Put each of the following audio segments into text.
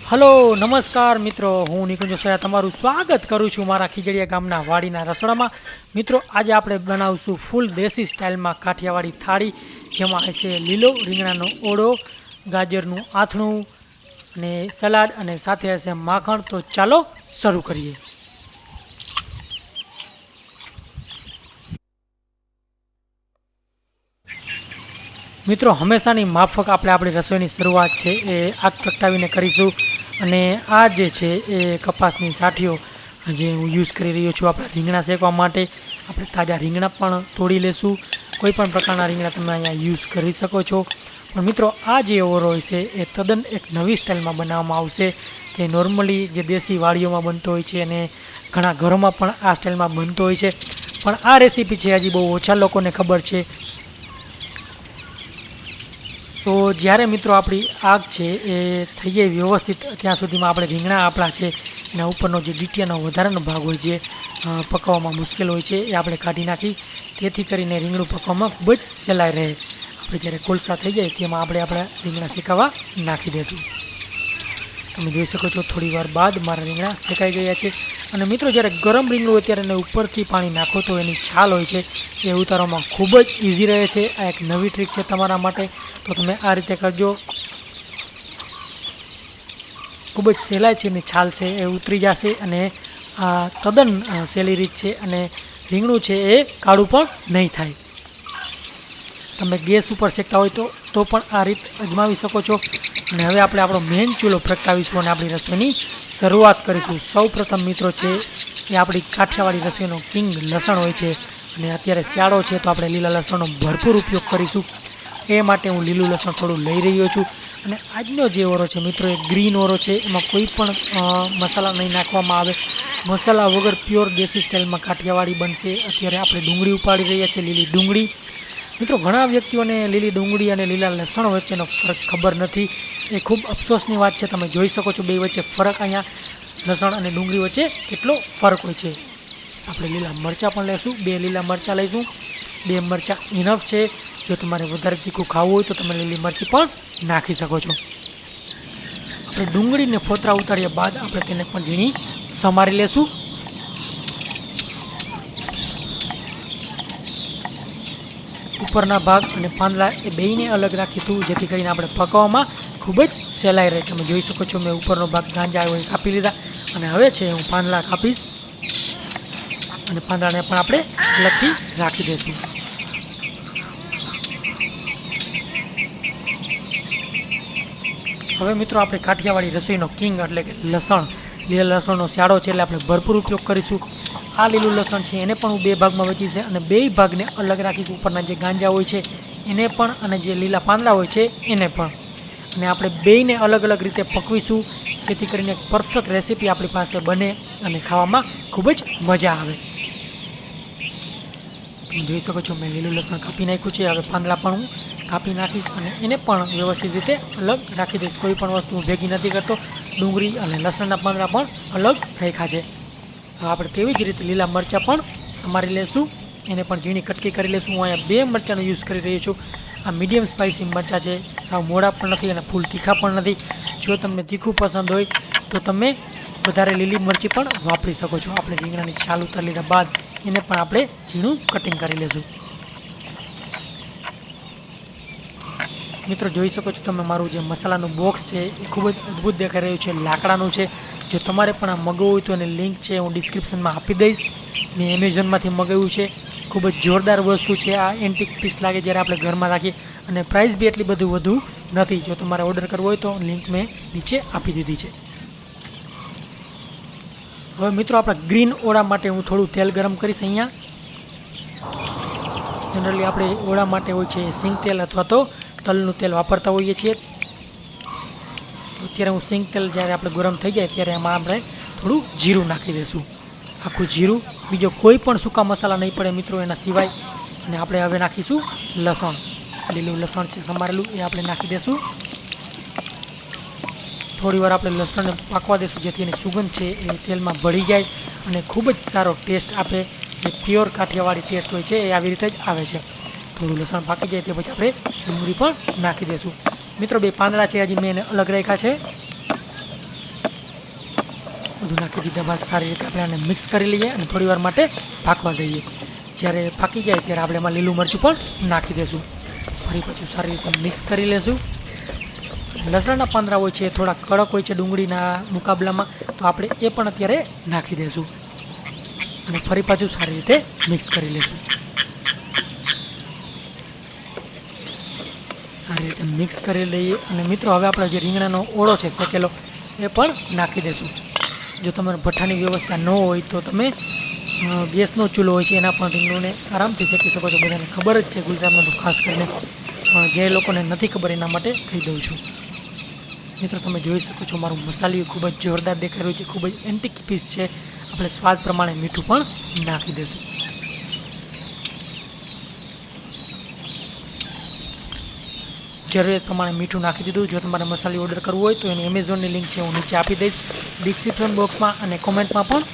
Hello નમસ્કાર મિત્રો, હું નિકુંજ તમારું સ્વાગત કરું છું મારા ખીજડીયા ગામના વાડીના રસોડામાં। મિત્રો આજે આપણે બનાવશું ફૂલ દેશી સ્ટાઇલમાં કાઠિયાવાડી થાળી, જેમાં હશે લીલો રીંગણાનો ઓળો, ગાજરનું આથણું અને સલાડ અને સાથે હશે માખણ। તો ચાલો શરૂ કરીએ। મિત્રો હંમેશાની માફક આપણે આપણી રસોઈની શરૂઆત છે એ આગ પ્રગટાવીને કરીશું। અને આ જે છે એ કપાસની સાઠીઓ જે હું યુઝ કરી રહ્યો છું આપણે રીંગણા શેકવા માટે। આપણે તાજા રીંગણા પણ તોડી લેશું, કોઈ પણ પ્રકારના રીંગણા તમે અહીંયા યુઝ કરી શકો છો। પણ મિત્રો આ જે ઓરો હોય છે એ તદ્દન એક નવી સ્ટાઇલમાં બનાવવામાં આવશે, કે નોર્મલી જે દેશી વાડીઓમાં બનતો હોય છે અને ઘણા ઘરોમાં પણ આ સ્ટાઇલમાં બનતો હોય છે, પણ આ રેસીપી છે હજી બહુ ઓછા લોકોને ખબર છે। તો જ્યારે મિત્રો આપણી આગ છે એ થઈ જાય વ્યવસ્થિત, ત્યાં સુધીમાં આપણે રીંગણા આપણા છે એના ઉપરનો જે ડીટીયાનો વધારાનો ભાગ હોય છે, પકાવવામાં મુશ્કેલ હોય છે, એ આપણે કાઢી નાખી, તેથી કરીને રીંગણું પકવામાં ખૂબ જ સહેલાઈ રહે। આપણે જ્યારે કોલસા થઈ જાય તેમાં આપણે આપણા રીંગણા શેકાવા નાખી દઈશું। તમે જોઈ શકો છો થોડી વાર બાદ મારા રીંગણા શેકાઈ ગયા છે। અને મિત્રો જ્યારે ગરમ રીંગણું હોય ત્યારે એને ઉપરથી પાણી નાખો તો એની છાલ હોય છે એ ઉતારવામાં ખૂબ જ ઇઝી રહે છે। આ એક નવી ટ્રીક છે તમારા માટે, તો તમે આ રીતે કરજો, ખૂબ જ સહેલાઈ છે એની છાલ છે એ ઉતરી જશે। અને આ તદ્દન સહેલી રીત છે અને રીંગણું છે એ કાળું પણ નહીં થાય। તમે ગેસ ઉપર શેકતા હોય તો પણ આ રીત અજમાવી શકો છો। અને હવે આપણે આપણો મેઇન ચૂલો પ્રગટાવીશું અને આપણી રસોઈની શરૂઆત કરીશું। સૌ પ્રથમ મિત્રો છે એ આપણી કાઠિયાવાડી રસોઈનો કિંગ લસણ હોય છે, અને અત્યારે શિયાળો છે તો આપણે લીલા લસણનો ભરપૂર ઉપયોગ કરીશું, એ માટે હું લીલું લસણ થોડું લઈ રહ્યો છું। અને આજનો જે ઓરો છે મિત્રો એ ગ્રીન ઓરો છે, એમાં કોઈ પણ મસાલા નહીં નાખવામાં આવે, મસાલા વગર પ્યોર દેશી સ્ટાઇલમાં કાઠિયાવાડી બનશે। અત્યારે આપણે ડુંગળી ઉપાડી રહ્યા છીએ, લીલી ડુંગળી। મિત્રો ઘણા વ્યક્તિઓને લીલી ડુંગળી અને લીલા લસણ વચ્ચેનો ફરક ખબર નથી, એ ખૂબ અફસોસની વાત છે। તમે જોઈ શકો છો બે વચ્ચે ફરક, અહીંયા લસણ અને ડુંગળી વચ્ચે કેટલો ફરક હોય છે। આપણે લીલા મરચાં પણ લઈશું, 2 લીલા મરચાં લઈશું, 2 મરચાં ઇનફ છે। જો તમારે વધારે તીખું ખાવું હોય તો તમે લીલી મરચી પણ નાખી શકો છો। આપણે ડુંગળીને ફોતરા ઉતાર્યા બાદ આપણે તેને પણ ઝીણી સમારી લેશું। ઉપરના ભાગ અને પાંદડા એ બેયને અલગ રાખીશું, જેથી કરીને આપણે પકાવવામાં ખૂબ જ સહેલાઈ રહે। તમે જોઈ શકો છો મેં ઉપરનો ભાગ ગાંજા હોય કાપી લીધા, અને હવે છે હું પાંદડા કાપીશ, અને પાંદડાને પણ આપણે અલગથી રાખી દઈશું। હવે મિત્રો આપણે કાઠિયાવાડી રસોઈનો કિંગ એટલે કે લસણ, લીલા લસણનો શિયાળો છે એટલે આપણે ભરપૂર ઉપયોગ કરીશું। આ લીલું લસણ છે એને પણ હું 2 ભાગમાં વહેંચીશ, અને 2 ભાગને અલગ રાખીશ, ઉપરના જે ગાંજા હોય છે એને પણ અને જે લીલા પાંદડા હોય છે એને પણ। અને આપણે બેયને અલગ અલગ રીતે પકવીશું, જેથી કરીને એક પરફેક્ટ રેસીપી આપણી પાસે બને અને ખાવામાં ખૂબ જ મજા આવે। તમે જોઈ શકો છો મેં લીલું લસણ કાપી નાખ્યું છે, હવે પાંદડા પણ હું કાપી નાખીશ અને એને પણ વ્યવસ્થિત રીતે અલગ રાખી દઈશ। કોઈ પણ વસ્તુ ભેગી નથી કરતો, ડુંગળી અને લસણના પાંદડા પણ અલગ રાખ્યા છે। આપણે તેવી જ રીતે લીલા મરચાં પણ સમારી લેશું, એને પણ ઝીણી કટકી કરી લેશું। હું અહીંયા 2 મરચાંનો યુઝ કરી રહ્યો છું। આ મીડિયમ સ્પાઇસી મરચાં છે, સાવ મોડા પણ નથી અને ફૂલ તીખા પણ નથી। જો તમને તીખું પસંદ હોય તો તમે વધારે લીલી મરચી પણ વાપરી શકો છો। આપણે રીંગણાની છાલ ઉતારી લીધા બાદ એને પણ આપણે ઝીણું કટિંગ કરી લેશું। મિત્રો જોઈ શકો છો તમે મારું જે મસાલાનું બોક્સ છે એ ખૂબ જ અદ્ભુત દેખાઈ રહ્યું છે, લાકડાનું છે। જો તમારે પણ આ મગાવવું હોય તો એની લિંક છે હું ડિસ્ક્રિપ્શનમાં આપી દઈશ। મેં એમેઝોનમાંથી મગાવ્યું છે, ખૂબ જ જોરદાર વસ્તુ છે। આ એન્ટિક પીસ લાગે જ્યારે આપણે ઘરમાં રાખીએ, અને પ્રાઇસ બી એટલી બધું વધુ નથી। જો તમારે ઓર્ડર કરવો હોય તો લિંક મેં નીચે આપી દીધી છે। હવે મિત્રો આપણા ગ્રીન ઓળા માટે હું થોડું તેલ ગરમ કરીશ। અહીંયા જનરલી આપણે ઓળા માટે હોય છે સિંગ તેલ અથવા તો તલનું તેલ વાપરતા હોઈએ છીએ। અત્યારે હું સિંગ તેલ જ્યારે આપણે ગરમ થઈ જાય ત્યારે એમાં આપણે થોડું જીરું નાખી દઈશું, આખું જીરું, બીજો કોઈ પણ સૂકા મસાલા નહીં પડે મિત્રો એના સિવાય। અને આપણે હવે નાખીશું લસણ, લીલું લસણ છે સમારેલું એ આપણે નાખી દઈશું। થોડી વાર આપણે લસણને પાકવા દઈશું, જેથી એની સુગંધ છે એ તેલમાં ભળી જાય અને ખૂબ જ સારો ટેસ્ટ આપે। જે પ્યોર કાઠિયાવાડી ટેસ્ટ હોય છે એ આવી રીતે જ આવે છે। થોડું લસણ પાકી જાય તે પછી આપણે ડુંગળી પણ નાખી દઈશું। મિત્રો 2 પાંદડા છે હજી મેં એને અલગ રાખ્યા છે। બધું નાખી દીધા બાદ સારી રીતે આપણે આને મિક્સ કરી લઈએ અને થોડીવાર માટે પાકવા દઈએ. જ્યારે પાકી જાય ત્યારે આપણે એમાં લીલું મરચું પણ નાખી દઈશું. ફરી પાછું સારી રીતે મિક્સ કરી લઈશું. લસણના પાંદડા હોય છે થોડા કડક હોય છે ડુંગળીના મુકાબલામાં, તો આપણે એ પણ અત્યારે નાખી દઈશું અને ફરી પાછું સારી રીતે મિક્સ કરી લઈશું. સારી રીતે મિક્સ કરી લઈએ અને મિત્રો હવે આપણે જે રીંગણાનો ઓળો છે શેકેલો એ પણ નાખી દઈશું. જો તમારે ભઠ્ઠાની વ્યવસ્થા ન હોય તો તમે ગેસનો ચૂલો હોય છે એના પણ રીંગણુંને આરામથી શેકી શકો છો. બધાને ખબર જ છે ગુજરાતમાં તો ખાસ કરીને, પણ જે લોકોને નથી ખબર એના માટે કહી દઉં છું. મિત્રો તમે જોઈ શકો છો મારું મસાલિયું ખૂબ જ જોરદાર દેખાઈ રહ્યું છે, ખૂબ જ એન્ટિક પીસ છે. આપણે સ્વાદ પ્રમાણે મીઠું પણ નાખી દઈશું. જરૂરિયાત પ્રમાણે મીઠું નાખી દીધું. જો તમારે મસાલી ઓર્ડર કરવું હોય તો એની એમેઝોનની લિંક છે હું નીચે આપી દઈશ ડિસ્ક્રિપ્શન બોક્સમાં અને કોમેન્ટમાં પણ.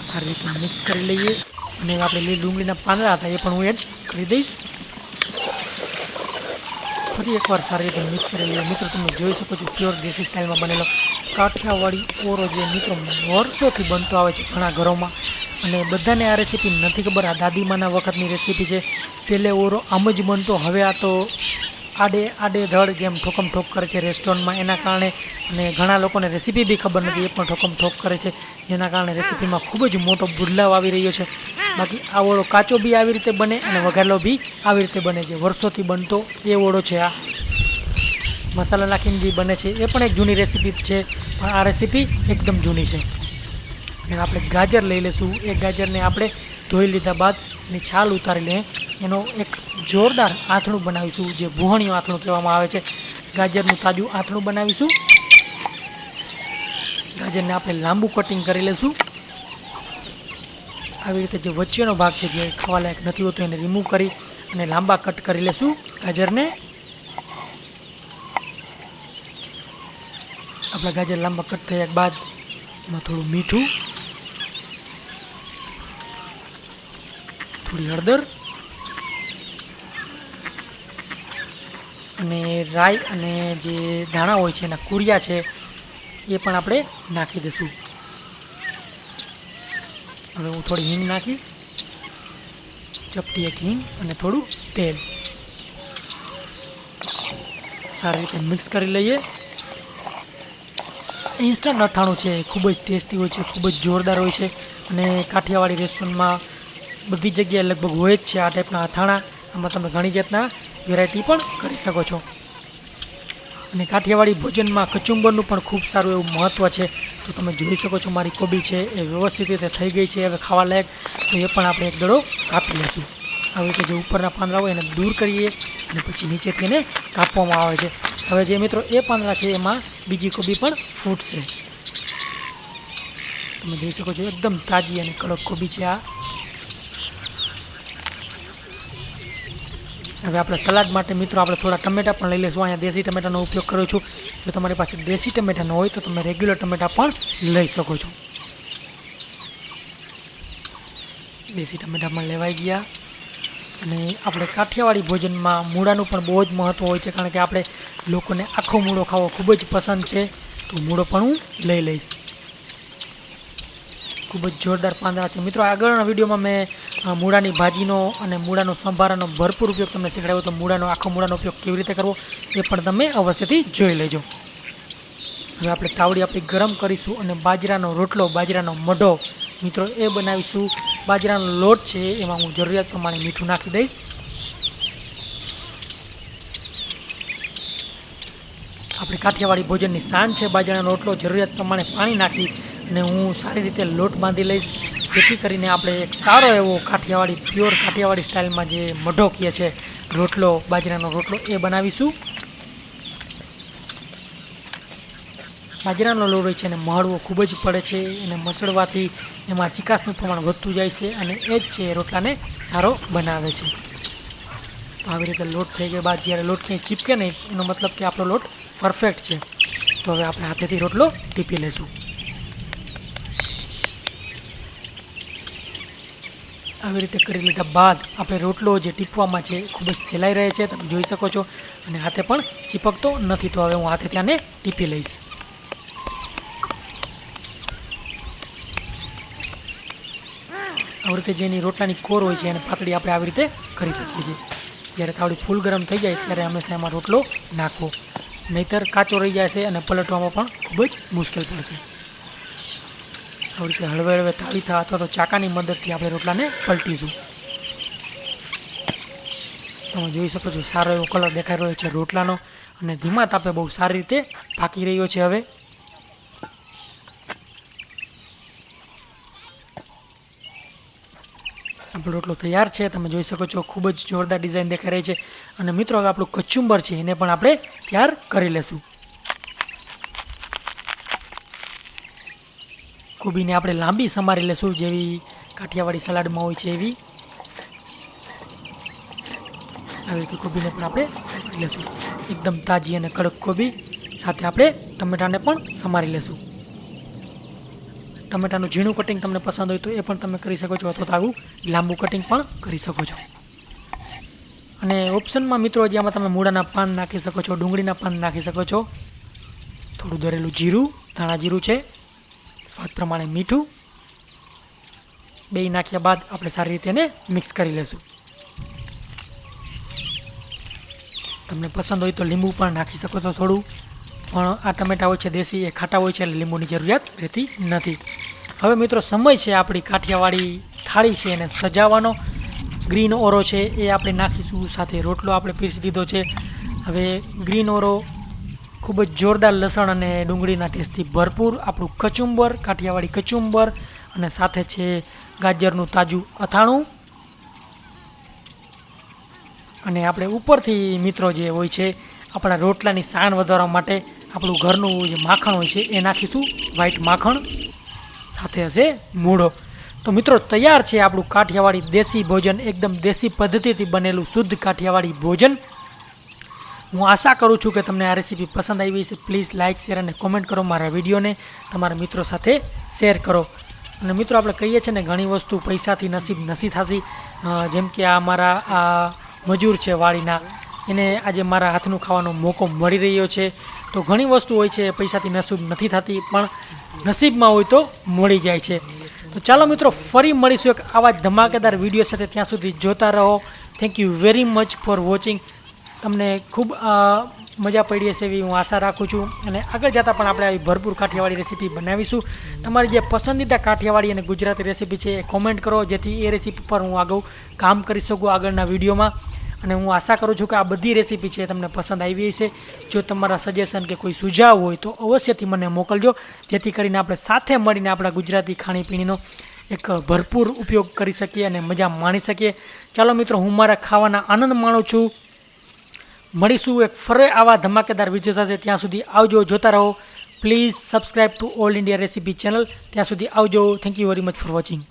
સારી રીતે મિક્સ કરી લઈએ અને આપણે લીલી ડુંગળીના પાંદડા હતા એ પણ હું એડ કરી દઈશ. ફરી એકવાર સારી રીતે મિક્સ કરી લઈએ. મિત્રો તમે જોઈ શકો છો પ્યોર દેશી સ્ટાઇલમાં બનેલો કાઠિયાવાડી ઓરો જે મિત્રો વર્ષોથી બનતો આવે છે ઘણા ઘરોમાં, અને બધાને આ રેસીપી નથી ખબર. આ દાદીમાના વખતની રેસીપી છે. પહેલે ઓરો આમ જ બનતો, હવે આ તો આડે ધડ જેમ ઠોકમ ઠોક કરે છે રેસ્ટોરન્ટમાં, એના કારણે અને ઘણા લોકોને રેસીપી બી ખબર નથી એ પણ ઠોકમ ઠોક કરે છે, જેના કારણે રેસીપીમાં ખૂબ જ મોટો બદલાવ આવી રહ્યો છે. બાકી આ ઓળો કાચો બી આવી રીતે બને અને વઘારેલો બી આવી રીતે બને છે. વર્ષોથી બનતો એ ઓળો છે. આ મસાલા નાખીને બી બને છે એ પણ એક જૂની રેસીપી છે, પણ આ રેસીપી એકદમ જૂની છે. અને આપણે ગાજર લઈ લઈશું. એ ગાજરને આપણે ધોઈ લીધા બાદ એની છાલ ઉતારી લઈએ. એનો એક જોરદાર આથણું બનાવીશું, જે બુહણિયું આથણું કહેવામાં આવે છે. ગાજરનું તાજું આથણું બનાવીશું. ગાજરને આપણે લાંબુ કટિંગ કરી લઈશું. આવી રીતે જે વચ્ચેનો ભાગ છે જે ખાવા લાયક નથી હોતો એને રિમૂવ કરી અને લાંબા કટ કરી લઈશું ગાજરને. આપણા ગાજર લાંબા કટ થયા બાદ એમાં થોડું મીઠું, થોડી હળદર અને રાઈ અને જે ધાણા હોય છે એના કુરિયા છે એ પણ આપણે નાખી દઈશું. હવે હું થોડી હિંગ નાખીશ, ચપટી એક હિંગ અને થોડું તેલ. સારી રીતે મિક્સ કરી લઈએ. ઇન્સ્ટન્ટ અથાણું છે, ખૂબ જ ટેસ્ટી હોય છે, ખૂબ જ જોરદાર હોય છે અને કાઠિયાવાડી રેસ્ટોરન્ટમાં બધી જગ્યાએ લગભગ હોય જ છે આ ટાઈપના અથાણા. આમાં તમે ઘણી જાતના વેરાયટી પણ કરી શકો છો. અને કાઠિયાવાડી ભોજનમાં કચુંબરનું પણ ખૂબ સારું એવું મહત્ત્વ છે. તો તમે જોઈ શકો છો મારી કોબી છે એ વ્યવસ્થિત રીતે થઈ ગઈ છે હવે ખાવા લાયક. તો એ પણ આપણે એક દડો કાપી લઈશું. આવી રીતે જે ઉપરના પાંદડા હોય એને દૂર કરીએ અને પછી નીચેથી એને કાપવામાં આવે છે. હવે જે મિત્રો એ પાંદડા છે એમાં બીજી કોબી પણ ફૂટશે. તમે જોઈ શકો છો એકદમ તાજી અને કડક કોબી છે આ. હવે આપણે સલાડ માટે મિત્રો આપણે થોડા ટમેટા પણ લઈ લઈશું. અહીંયા દેશી ટમેટાનો ઉપયોગ કરું છું. જો તમારી પાસે દેશી ટમેટા ન હોય તો તમે રેગ્યુલર ટમેટા પણ લઈ શકો છો. દેશી ટમેટા પણ લેવાઈ ગયા. અને આપણે કાઠિયાવાડી ભોજનમાં મૂળાનું પણ બહુ જ મહત્ત્વ હોય છે, કારણ કે આપણે લોકોને આખો મૂળો ખાવો ખૂબ જ પસંદ છે. તો મૂળો પણ હું લઈ લઈશ. ખૂબ જ જોરદાર પાંદડા છે. મિત્રો આગળના વિડીયોમાં મેં મૂળાની ભાજીનો અને મૂળાનો સંભારાનો ભરપૂર ઉપયોગ તમને શીખવાડ્યો. તો આખો મૂળાનો ઉપયોગ કેવી રીતે કરવો એ પણ તમે અવશ્યથી જોઈ લેજો. હવે આપણે તાવડી આપણી ગરમ કરીશું અને બાજરાનો રોટલો, બાજરાનો મઢો મિત્રો એ બનાવીશું. બાજરાનો લોટ છે એમાં હું જરૂરિયાત પ્રમાણે મીઠું નાખી દઈશ. આપણી કાઠિયાવાડી ભોજનની શાન છે બાજરાનો રોટલો. જરૂરિયાત પ્રમાણે પાણી નાખી અને હું સારી રીતે લોટ બાંધી લઈશ, જેથી કરીને આપણે એક સારો એવો કાઠિયાવાડી પ્યોર કાઠિયાવાડી સ્ટાઇલમાં જે મઢો કહે છે રોટલો, બાજરાનો રોટલો એ બનાવીશું. બાજરાનો લોટ હોય છે અને મહળવો ખૂબ જ પડે છે. એને મસળવાથી એમાં ચીકાશનું પ્રમાણ વધતું જાય છે અને એ જ છે એ રોટલાને સારો બનાવે છે. તો આવી રીતે લોટ થઈ ગયા બાદ જ્યારે લોટ ક્યાંય ચીપકે નહીં એનો મતલબ કે આપણો લોટ પરફેક્ટ છે. તો હવે આપણે હાથેથી રોટલો ટીપી લઈશું. આવી રીતે કરી લીધા બાદ આપણે રોટલો જે ટીપવામાં છે ખૂબ જ સહેલાઈ રહે છે, તમે જોઈ શકો છો, અને હાથે પણ ચીપકતો નથી. તો હવે હું હાથે ત્યાંને ટીપી લઈશ. આવી રીતે જેની રોટલાની કોર હોય છે એને પાતળી આપણે આવી રીતે કરી શકીએ છીએ. જ્યારે તાવડી ફૂલ ગરમ થઈ જાય ત્યારે હંમેશા એમાં રોટલો નાખવો, નહીંતર કાચો રહી જશે અને પલટવામાં પણ ખૂબ જ મુશ્કેલ પડશે. આવી રીતે હળવે હળવે તાવીથા અથવા તો ચાકાની મદદથી આપણે રોટલાને પલટીશું. તમે જોઈ શકો છો સારો એવો કલર દેખાઈ રહ્યો છે રોટલાનો અને ધીમા તાપે બહુ સારી રીતે પાકી રહ્યો છે. હવે આપણો રોટલો તૈયાર છે. તમે જોઈ શકો છો ખૂબ જ જોરદાર ડિઝાઇન દેખાઈ રહી છે. અને મિત્રો હવે આપણું કચુંબર છે એને પણ આપણે તૈયાર કરી લેશું. કોબીને આપણે લાંબી સમારી લેશું, જેવી કાઠિયાવાડી સલાડમાં હોય છે એવી. આવી રીતે કોબીને પણ આપણે સમારી લેશું. એકદમ તાજી અને કડક કોબી સાથે આપણે ટમેટાને પણ સમારી લેશું. ટમેટાનું ઝીણું કટિંગ તમને પસંદ હોય તો એ પણ તમે કરી શકો છો, અથવા તો આવું લાંબુ કટિંગ પણ કરી શકો છો. અને ઓપ્શનમાં મિત્રો હજી આમાં તમે મૂળાના પાન નાખી શકો છો, ડુંગળીના પાન નાખી શકો છો, થોડું દરેલું જીરું, ધાણા જીરું છે, સ્વાદ પ્રમાણે મીઠું, બે નાખ્યા બાદ આપણે સારી રીતે એને મિક્સ કરી લેશું. તમને પસંદ હોય તો લીંબુ પણ નાખી શકો છો થોડું, પણ આ ટમેટા હોય છે દેશી, એ ખાટા હોય છે એટલે લીંબુની જરૂરિયાત રહેતી નથી. હવે મિત્રો સમય છે આપણી કાઠિયાવાડી થાળી છે એને સજાવવાનો. ગ્રીન ઓરો છે એ આપણે નાખીશું, સાથે રોટલો આપણે પીરસી દીધો છે. હવે ગ્રીન ઓરો ખૂબ જ જોરદાર લસણ અને ડુંગળીના ટેસ્ટથી ભરપૂર આપણું કચુંબર, કાઠિયાવાડી કચુંબર, અને સાથે છે ગાજરનું તાજું અથાણું. અને આપણે ઉપરથી મિત્રો જે હોય છે આપણા રોટલાની સાણ વધારવા માટે આપણું ઘરનું જે માખણ હોય છે એ નાખીશું, વ્હાઈટ માખણ, સાથે હશે મૂળો. તો મિત્રો તૈયાર છે આપણું કાઠિયાવાડી દેશી ભોજન, એકદમ દેશી પદ્ધતિથી બનેલું શુદ્ધ કાઠિયાવાડી ભોજન. હું આશા કરું છું કે તમને આ રેસીપી પસંદ આવી છે. પ્લીઝ લાઇક, શેર અને કોમેન્ટ કરો. મારા વિડીયોને તમારા મિત્રો સાથે શેર કરો. અને મિત્રો આપણે કહીએ છીએ ને ઘણી વસ્તુ પૈસાથી નસીબ નથી થતી. જેમ કે આ મારા આ મજૂર છે વાડીના, એને આજે મારા હાથનું ખાવાનો મોકો મળી રહ્યો છે. તો ઘણી વસ્તુ હોય છે પૈસાથી નસીબ નથી થતી, પણ નસીબમાં હોય તો મળી જાય છે. તો ચાલો મિત્રો ફરી મળીશું એક આવા જ ધમાકેદાર વિડીયો સાથે. ત્યાં સુધી જોતા રહો. Thank you very much for watching. તમને ખૂબ મજા પડી હશે એવી હું આશા રાખું છું. અને આગળ જતાં પણ આપણે આવી ભરપૂર કાઠિયાવાડી રેસીપી બનાવીશું. તમારી જે પસંદીદા કાઠિયાવાડી અને ગુજરાતી રેસીપી છે એ કોમેન્ટ કરો, જેથી એ રેસીપી પર હું આગળ કામ કરી શકું આગળના વિડીયોમાં. અને હું આશા કરું છું કે આ બધી રેસીપી છે તમને પસંદ આવી હશે. જો તમારા સજેશન કે કોઈ સુઝાવ હોય તો અવશ્યથી મને મોકલજો, જેથી કરીને આપણે સાથે મળીને આપણા ગુજરાતી ખાણીપીણીનો એક ભરપૂર ઉપયોગ કરી શકીએ અને મજા માણી શકીએ. ચાલો મિત્રો, હું મારા ખાવાના આનંદ માણું છું. મળીશું એક ફરી આવા ધમાકેદાર વિડીયો સાથે. ત્યાં સુધી આવજો, જોતા રહો. Please subscribe to all India recipe channel. ત્યાં સુધી આવજો. Thank you very much for watching.